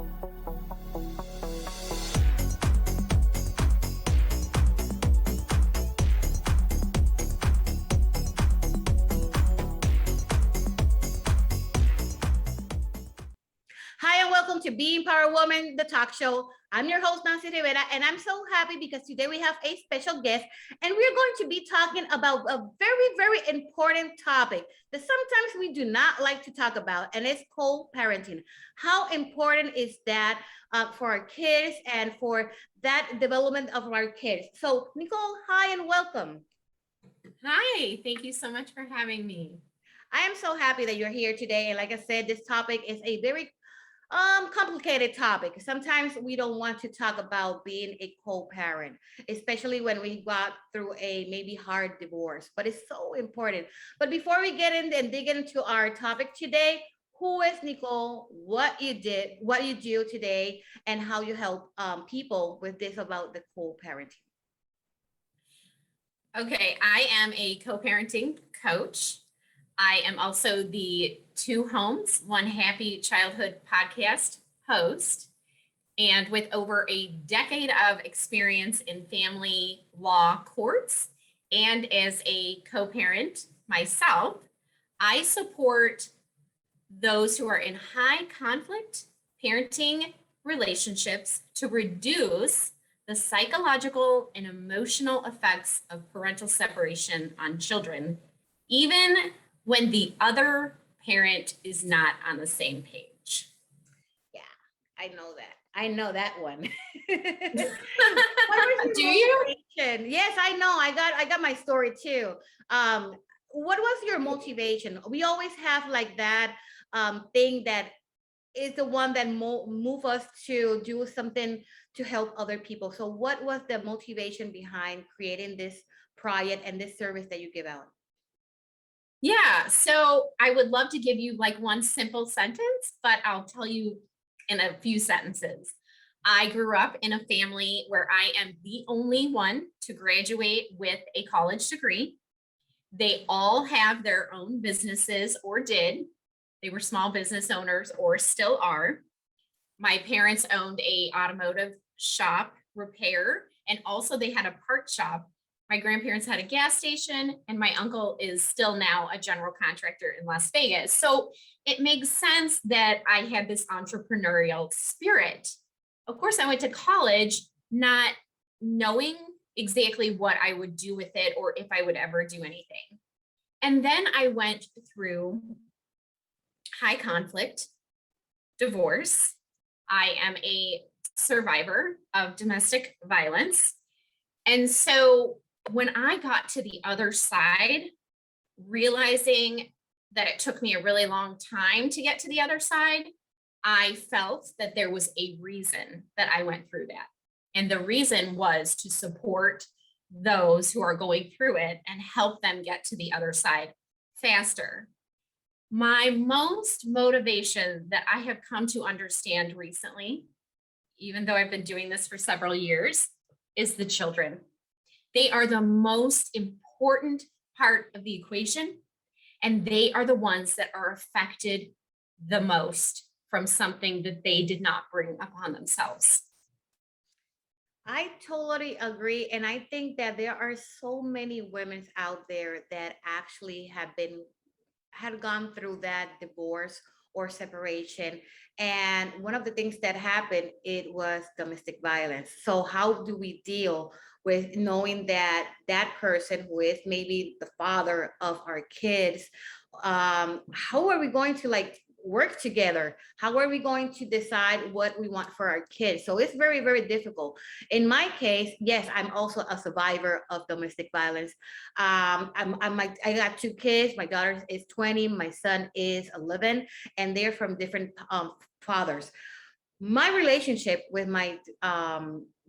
Hi, and welcome to Being Power Woman, the talk show. I'm your host, Nancy Rivera, and I'm so happy because today we have a special guest, and we're going to be talking about a very, very important topic that sometimes we do not like to talk about, and it's co-parenting. How important is that for our kids and for that development of our kids? So, Nicole, hi, and welcome. Hi, thank you so much for having me. I am so happy that you're here today, and like I said, this topic is a very complicated topic. Sometimes we don't want to talk about being a co-parent, especially when we got through a maybe hard divorce, but it's so important. But before we get in and dig into our topic today, who is Nicole, what you did, what you do today, and how you help people with this about the co-parenting? Okay, I am a co-parenting coach. I am also the Two Homes, One Happy Childhood podcast host. And with over a decade of experience in family law courts and as a co-parent myself, I support those who are in high conflict parenting relationships to reduce the psychological and emotional effects of parental separation on children, even when the other parent is not on the same page. Yeah, I know that. I know that one. Do you? Yes, I know. I got my story too. What was your motivation? We always have like that thing that is the one that move us to do something to help other people. So what was the motivation behind creating this project and this service that you give out? Yeah, so I would love to give you like one simple sentence, but I'll tell you in a few sentences. I grew up in a family where I am the only one to graduate with a college degree. They all have their own businesses or did. They were small business owners or still are. My parents owned a automotive shop repair, and also they had a part shop. My grandparents had a gas station, and my uncle is still now a general contractor in Las Vegas. So it makes sense that I had this entrepreneurial spirit. Of course, I went to college not knowing exactly what I would do with it or if I would ever do anything. And then I went through high conflict divorce. I am a survivor of domestic violence. And so when I got to the other side, realizing that it took me a really long time to get to the other side, I felt that there was a reason that I went through that. And the reason was to support those who are going through it and help them get to the other side faster. My most motivation that I have come to understand recently, even though I've been doing this for several years, is the children. They are the most important part of the equation, and they are the ones that are affected the most from something that they did not bring upon themselves. I totally agree. And I think that there are so many women out there that actually had gone through that divorce or separation. And one of the things that happened, it was domestic violence. So how do we deal with knowing that that person who is maybe the father of our kids, how are we going to like work together? How are we going to decide what we want for our kids? So it's very, very difficult. In my case, yes, I'm also a survivor of domestic violence. I got two kids. My daughter is 20, my son is 11, and they're from different fathers. My relationship with my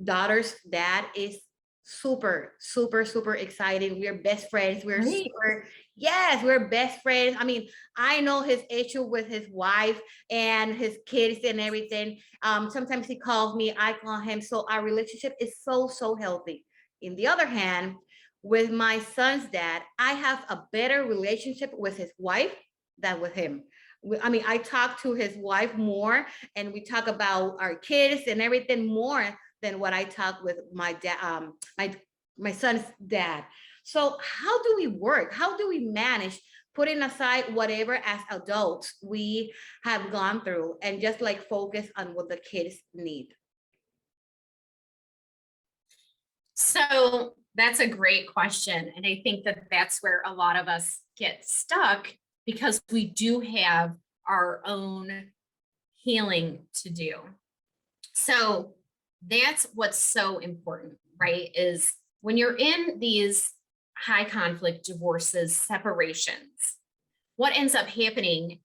daughter's dad is super, super, super exciting. We're best friends. We're Right. super, yes, we're best friends. I mean, I know his issue with his wife and his kids and everything. Sometimes he calls me, I call him. So our relationship is so, so healthy. In the other hand, with my son's dad, I have a better relationship with his wife than with him. I mean, I talk to his wife more, and we talk about our kids and everything more than what I talk with my dad, my son's dad. So how do we work? How do we manage putting aside whatever as adults we have gone through and just like focus on what the kids need? So that's a great question. And I think that that's where a lot of us get stuck because we do have our own healing to do. So that's what's so important, right? Is when you're in these high conflict divorces, separations, what ends up happening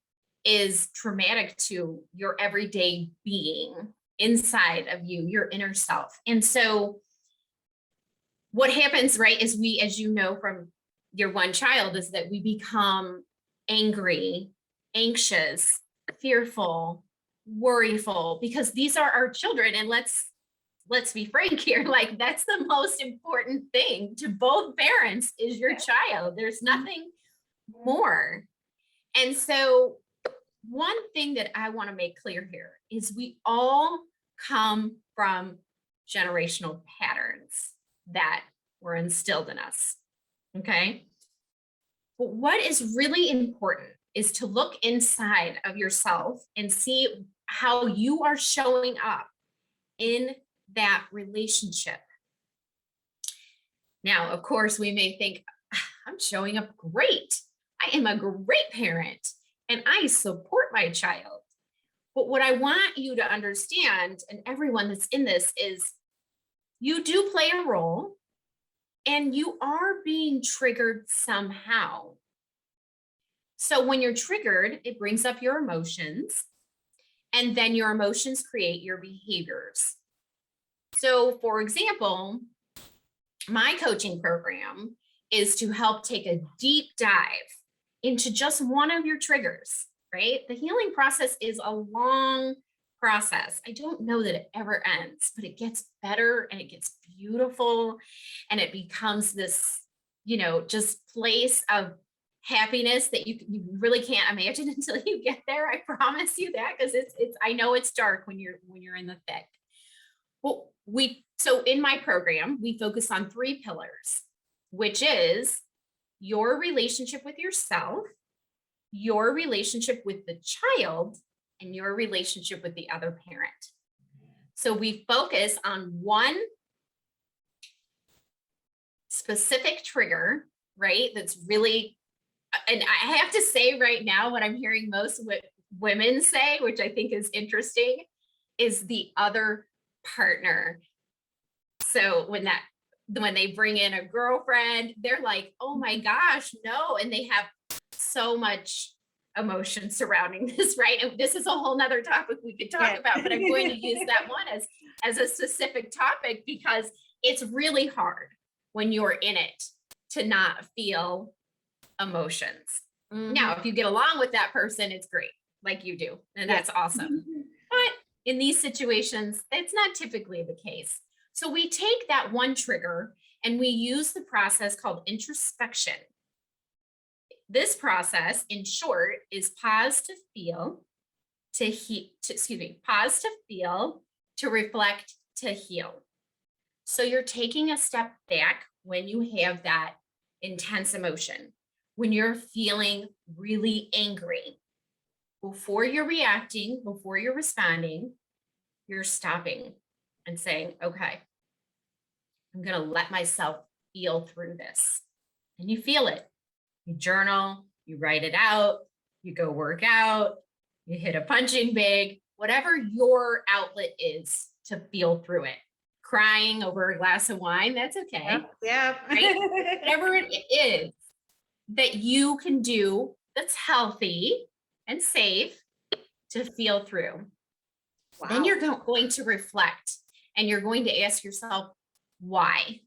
is traumatic to your everyday being inside of you, your inner self. And so what happens, right, is we, as you know from your one child, is that we become angry, anxious, fearful, worryful, because these are our children. And let's be frank here, like that's the most important thing to both parents is your child. There's nothing more. And so one thing that I want to make clear here is we all come from generational patterns that were instilled in us. Okay. But what is really important is to look inside of yourself and see how you are showing up in that relationship. Now, of course, we may think, I'm showing up great. I am a great parent and I support my child. But what I want you to understand, and everyone that's in this, is you do play a role and you are being triggered somehow. So when you're triggered, it brings up your emotions, and then your emotions create your behaviors. So, for example, my coaching program is to help take a deep dive into just one of your triggers, right? The healing process is a long process. I don't know that it ever ends, but it gets better and it gets beautiful and it becomes this, just place of happiness that you really can't imagine until you get there. I promise you that, because it's I know it's dark when you're in the thick. Well, so in my program, we focus on 3 pillars, which is your relationship with yourself, your relationship with the child, and your relationship with the other parent. So we focus on one specific trigger, right? That's really, and I have to say right now, what I'm hearing most women say, which I think is interesting, is the other partner. So when they bring in a girlfriend, they're like, oh my gosh, no. And they have so much emotion surrounding this, right? And this is a whole nother topic we could talk about, but I'm going to use that one as a specific topic because it's really hard when you're in it to not feel emotions. Mhm. Now, if you get along with that person, it's great, like you do, and that's awesome. But in these situations, it's not typically the case. So we take that one trigger and we use the process called introspection. This process, in short, is pause to feel, pause to feel, to reflect, to heal. So you're taking a step back when you have that intense emotion, when you're feeling really angry. Before you're reacting, before you're responding, you're stopping and saying, okay, I'm going to let myself feel through this. And you feel it. You journal, you write it out, you go work out, you hit a punching bag, whatever your outlet is to feel through it. Crying over a glass of wine, that's okay. Yeah. Right? Whatever it is that you can do that's healthy and safe to feel through. Wow. Then you're going to reflect and you're going to ask yourself, why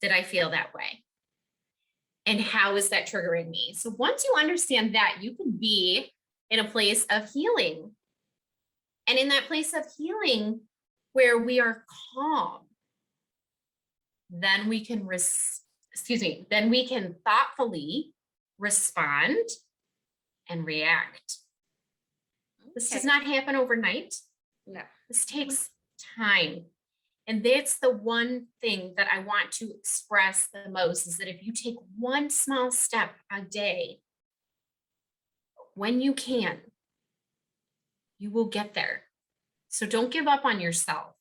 did I feel that way? And how is that triggering me? So once you understand that, you can be in a place of healing. And in that place of healing where we are calm, then we can then we can thoughtfully respond and react. This Okay. does not happen overnight. No. This takes time. And that's the one thing that I want to express the most is that if you take one small step a day, when you can, you will get there. So don't give up on yourself.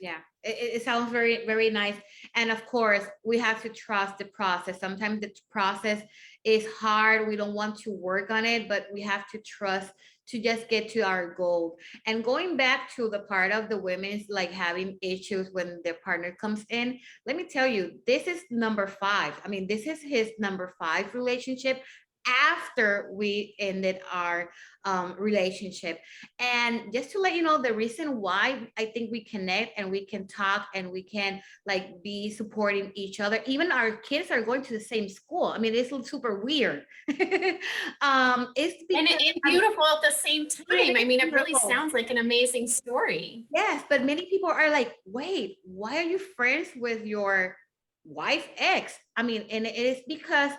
Yeah, it sounds very, very nice. And of course, we have to trust the process. Sometimes the process is hard. We don't want to work on it, but we have to trust to just get to our goal. And going back to the part of the women's like having issues when their partner comes in, let me tell you, this is number five. I mean, this is his number five relationship after we ended our relationship. And just to let you know, the reason why I think we connect and we can talk and we can like be supporting each other, even our kids are going to the same school. I mean, it's super weird. It's And, because and beautiful at the same time. it I is mean, it really beautiful. sounds like an amazing story. Yes, but many people are like, wait, why are you friends with your wife ex? I mean, and it is because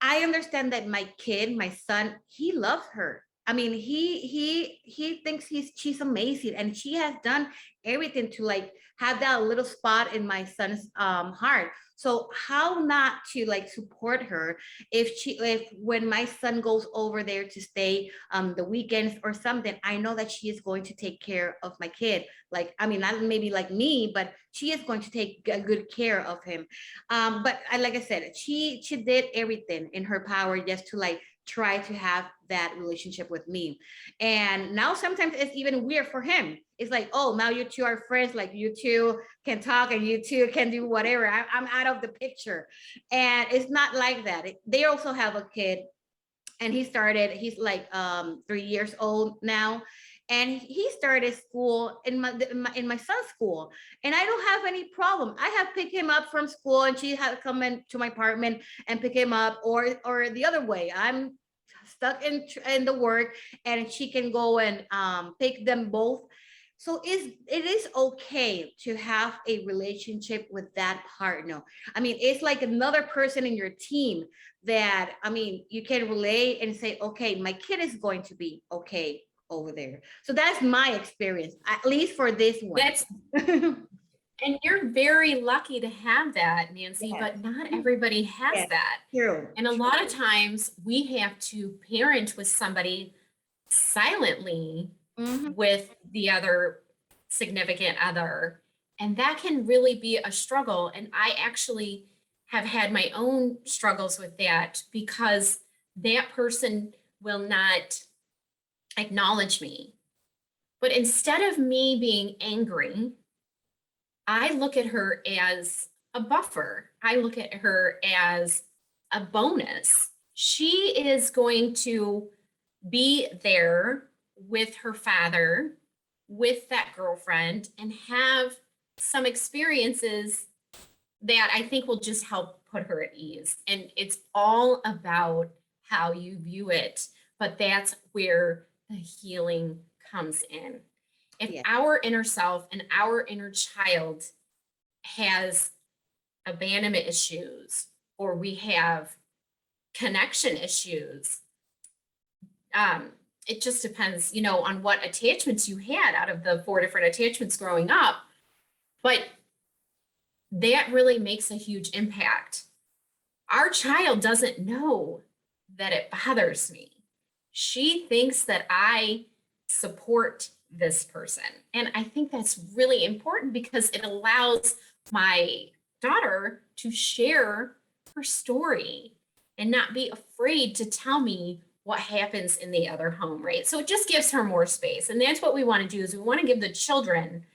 I understand that my kid, my son, he loves her. I mean, he thinks she's amazing, and she has done everything to like have that little spot in my son's heart. So how not to like support her if when my son goes over there to stay the weekends or something, I know that she is going to take care of my kid. Like, I mean, not maybe like me, but she is going to take a good care of him. But like I said, she did everything in her power just to like try to have that relationship with me. And now sometimes it's even weird for him. It's like, oh, now you two are friends, like you two can talk and you two can do whatever. I'm out of the picture. And it's not like that. They also have a kid, and he's like 3 years old now, and he started school in my son's school, and I don't have any problem. I have picked him up from school, and she had come into my apartment and pick him up, or the other way. I'm stuck in the work, and she can go and pick them both. So it is okay to have a relationship with that partner. I mean, it's like another person in your team that, I mean, you can relate and say, okay, my kid is going to be okay over there. So that's my experience, at least for this one. That's And you're very lucky to have that, Nancy, Yes. but not everybody has Yes, that. true. And a lot of times we have to parent with somebody silently Mhm. with the other significant other. And that can really be a struggle. And I actually have had my own struggles with that because that person will not acknowledge me. But instead of me being angry, I look at her as a buffer. I look at her as a bonus. She is going to be there with her father, with that girlfriend, and have some experiences that I think will just help put her at ease. And it's all about how you view it. But that's where the healing comes in. If Yeah. our inner self and our inner child has abandonment issues or we have connection issues, it just depends, on what attachments you had out of the 4 different attachments growing up. But that really makes a huge impact. Our child doesn't know that it bothers me. She thinks that I support this person. And I think that's really important because it allows my daughter to share her story and not be afraid to tell me what happens in the other home, right? So it just gives her more space. And that's what we want to do is we want to give the children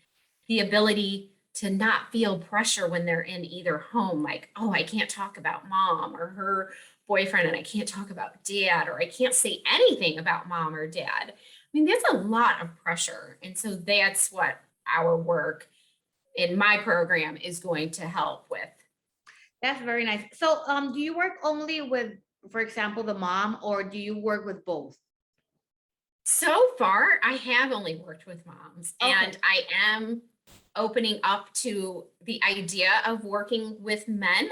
the ability to not feel pressure when they're in either home, like, oh, I can't talk about mom or her boyfriend, and I can't talk about dad, or I can't say anything about mom or dad. I mean, that's a lot of pressure. And so that's what our work in my program is going to help with. That's very nice. So do you work only with, for example, the mom, or do you work with both? So far, I have only worked with moms, Okay. and I am opening up to the idea of working with men.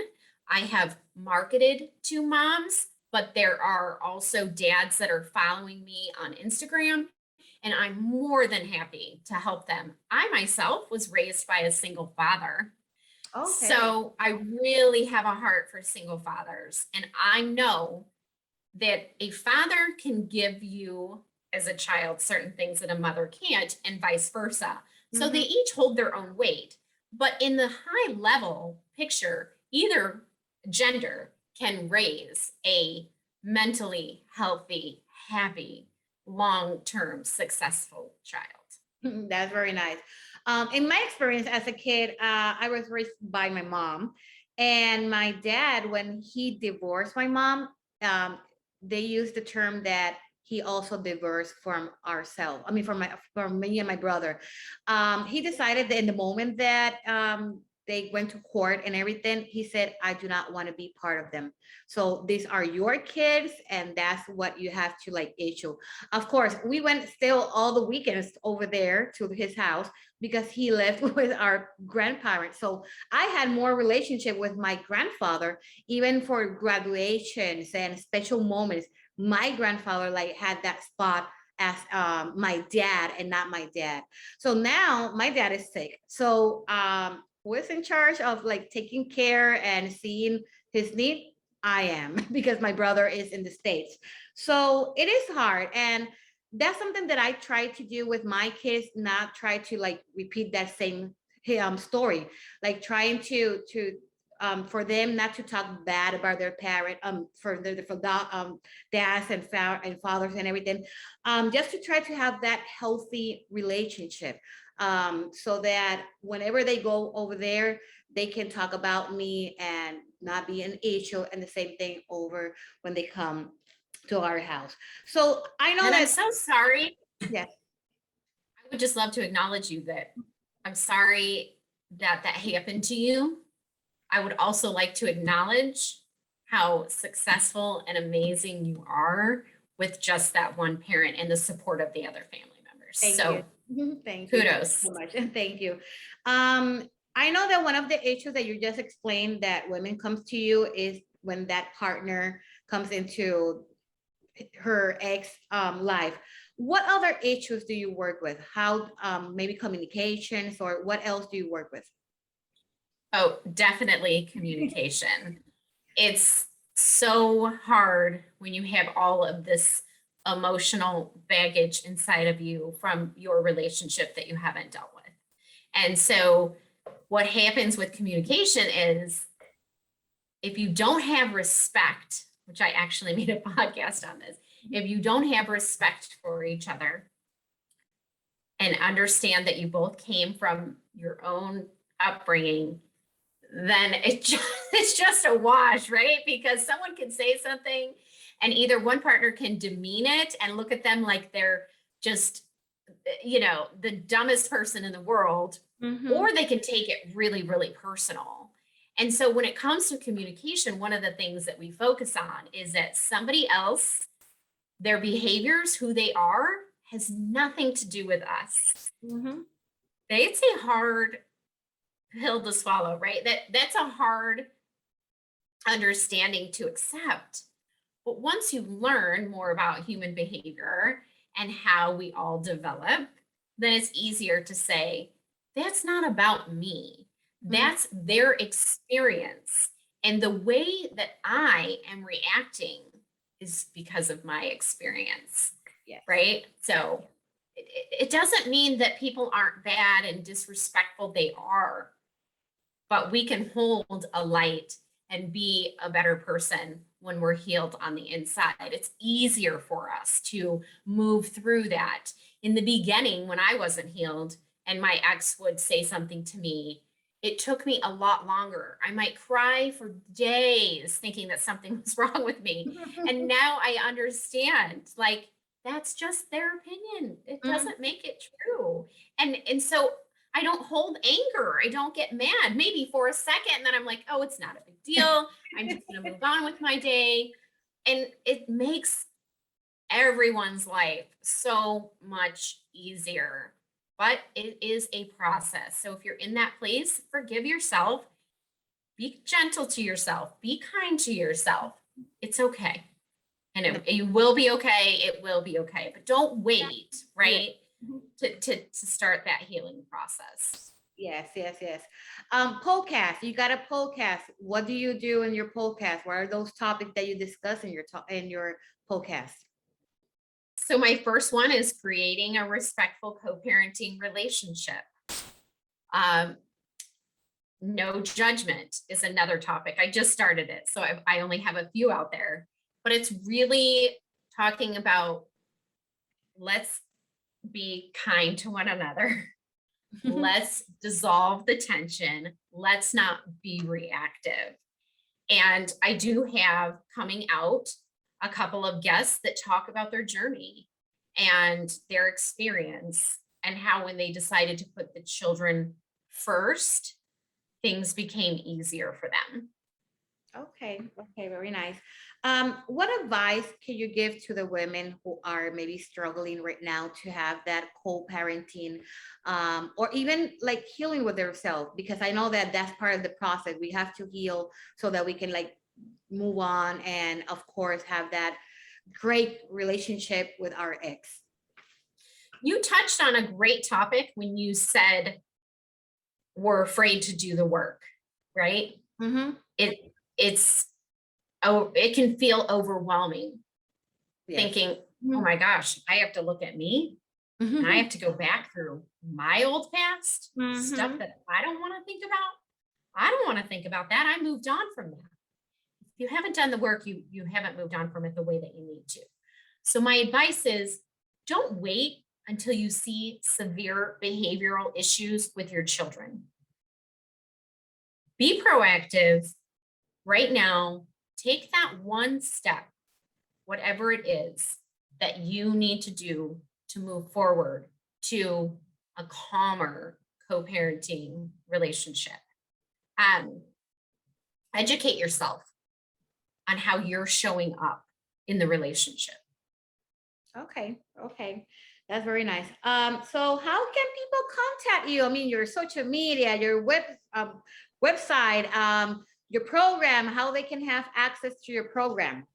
I have marketed to moms, but there are also dads that are following me on Instagram, and I'm more than happy to help them. I myself was raised by a single father. Okay. So I really have a heart for single fathers. And I know that a father can give you as a child certain things that a mother can't, and vice versa. So they Mhm. each hold their own weight. But in the high level picture, either gender can raise a mentally healthy, happy, long term successful child. That's very nice. In my experience as a kid, I was raised by my mom, and my dad, when he divorced my mom, um, they used the term that he also divorced from ourselves. I mean, from me and my brother. He decided that in the moment that they went to court and everything, he said, "I do not want to be part of them. So these are your kids, and that's what you have to like issue." Of course, we went still all the weekends over there to his house because he lived with our grandparents. So I had more relationship with my grandfather, even for graduations and special moments. My grandfather like had that spot as my dad and not my dad. So now my dad is sick. So who is in charge of like taking care and seeing his need? I am because my brother is in the States. So it is hard. And that's something that I try to do with my kids, not try to like repeat that same story, like trying to for them not to talk bad about their parent, dads and fathers and everything, just to try to have that healthy relationship, so that whenever they go over there, they can talk about me and not be an issue, and the same thing over when they come to our house. So I know And I'm that, so sorry. yes, I would just love to acknowledge you that I'm sorry that that happened to you. I would also like to acknowledge how successful and amazing you are with just that one parent and the support of the other family members. thank you. So Thank you kudos. so much. Thank you. I know that one of the issues that you just explained that women comes to you is when that partner comes into her ex life. What other issues do you work with? How maybe communications, or what else do you work with? Oh, definitely communication. It's so hard when you have all of this emotional baggage inside of you from your relationship that you haven't dealt with. And so, what happens with communication is if you don't have respect, which I actually made a podcast on this, if you don't have respect for each other and understand that you both came from your own upbringing, then it's just a wash, right? Because someone can say something and either one partner can demean it and look at them like they're just, the dumbest person in the world, Mm-hmm. or they can take it really, really personal. And so when it comes to communication, one of the things that we focus on is that somebody else, their behaviors, who they are, has nothing to do with us. Mm-hmm. It's a hard pill to swallow, right? That's a hard understanding to accept. But once you learn more about human behavior and how we all develop, then it's easier to say, that's not about me. Mm-hmm. That's their experience. And the way that I am reacting is because of my experience, Yes. right? So it doesn't mean that people aren't bad and disrespectful. They are, but we can hold a light and be a better person when we're healed on the inside. It's easier for us to move through that. In the beginning, when I wasn't healed and my ex would say something to me, it took me a lot longer. I might cry for days thinking that something was wrong with me. And now I understand, like, that's just their opinion. It Mm-hmm. doesn't make it true. And so I don't hold anger. I don't get mad, maybe for a second. And then I'm like, oh, it's not a big deal. I'm just going to move on with my day. And it makes everyone's life so much easier. But it is a process. So if you're in that place, forgive yourself, be gentle to yourself, be kind to yourself. It's okay. And it will be okay. It will be okay. But don't wait, right? Mhm. To start that healing process. Yes, yes, yes. Podcast. You got a podcast. What do you do in your podcast? What are those topics that you discuss in your podcast? So my first one is creating a respectful co-parenting relationship. No judgment is another topic. I just started it, so I only have a few out there, but it's really talking about, let's be kind to one another. Let's dissolve the tension. Let's not be reactive. And I do have coming out a couple of guests that talk about their journey and their experience, and how when they decided to put the children first, things became easier for them. Okay, okay, very nice. What advice can you give to the women who are maybe struggling right now to have that co-parenting, or even like healing with themselves? Because I know that that's part of the process. We have to heal so that we can like move on and of course have that great relationship with our ex. You touched on a great topic when you said we're afraid to do the work, right? Mm-hmm. It's it can feel overwhelming, Yes. thinking, oh my gosh, I have to look at me and I have to go back through my old past stuff that I don't want to think about. I don't want to think about that. I moved on from that. If you haven't done the work, you haven't moved on from it the way that you need to. So my advice is, don't wait until you see severe behavioral issues with your children. Be proactive right now. Take that one step, whatever it is that you need to do to move forward to a calmer co-parenting relationship. Educate yourself on how you're showing up in the relationship. Okay, okay. That's very nice. So how can people contact you? I mean, your social media, your website, your program, how they can have access to your program.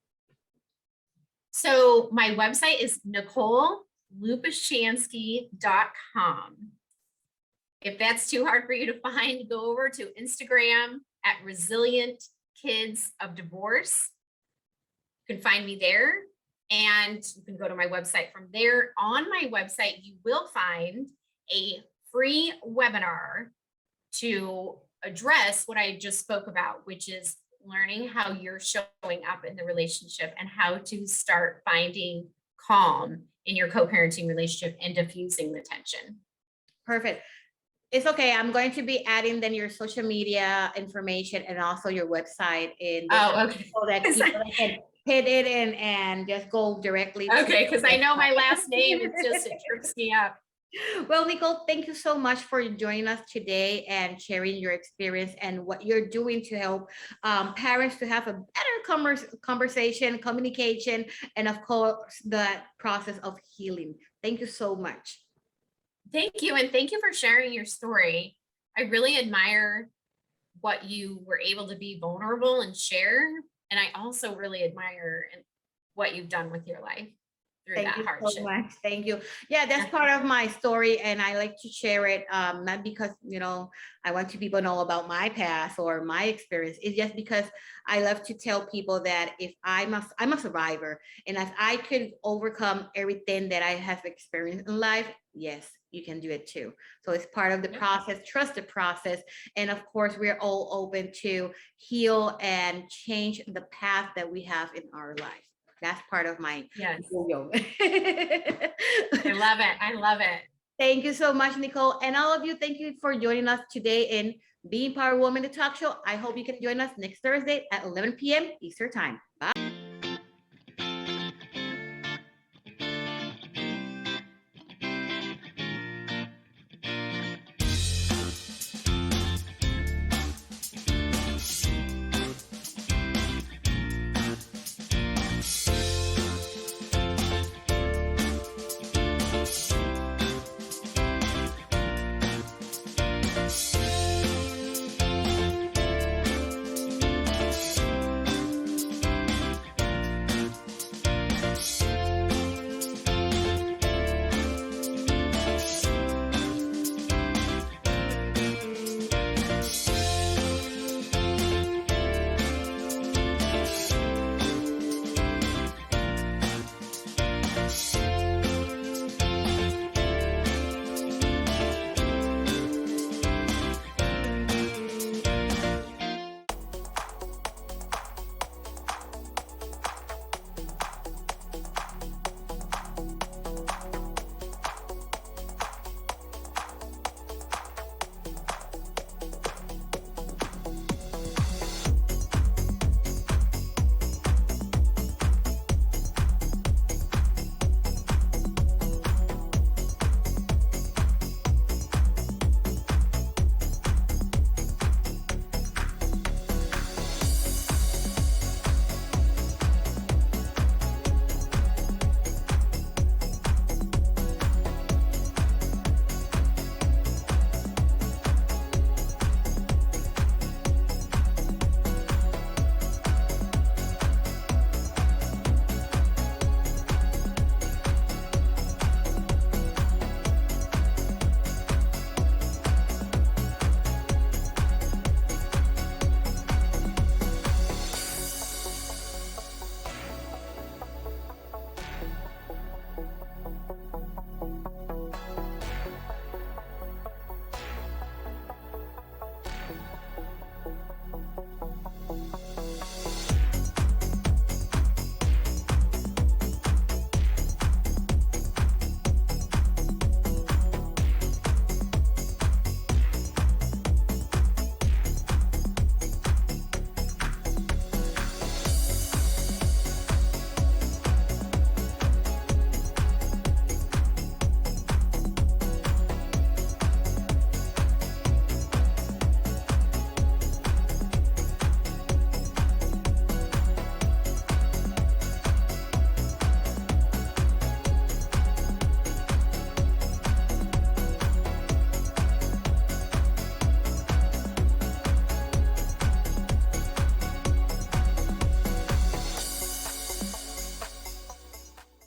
So my website is NicoleLupashansky.com. If that's too hard for you to find, go over to Instagram at Resilient Kids of Divorce. You can find me there, and you can go to my website from there. On my website, you will find a free webinar to address what I just spoke about, which is learning how you're showing up in the relationship and how to start finding calm in your co-parenting relationship and diffusing the tension. Perfect. It's okay. I'm going to be adding then your social media information and also your website in okay. So that people can hit it in and just go directly. Okay, because I know my last name, it trips me up. Well, Nicole, thank you so much for joining us today and sharing your experience and what you're doing to help parents to have a better conversation, communication, and of course, the process of healing. Thank you so much. Thank you. And thank you for sharing your story. I really admire what you were able to be vulnerable and share. And I also really admire what you've done with your life. Thank you so much. Thank you. Yeah, that's part of my story, and I like to share it, not because, you know, I want to people know about my past or my experience. It's just because I love to tell people that if I'm a survivor, and if I could overcome everything that I have experienced in life, yes, you can do it too. So it's part of the process. Trust the process. And of course, we're all open to heal and change the path that we have in our life. That's part of my yes. I love it. I love it. Thank you so much, Nicole. And all of you, thank you for joining us today in Being Power Woman, the talk show. I hope you can join us next Thursday at 11 p.m. Eastern time. Bye.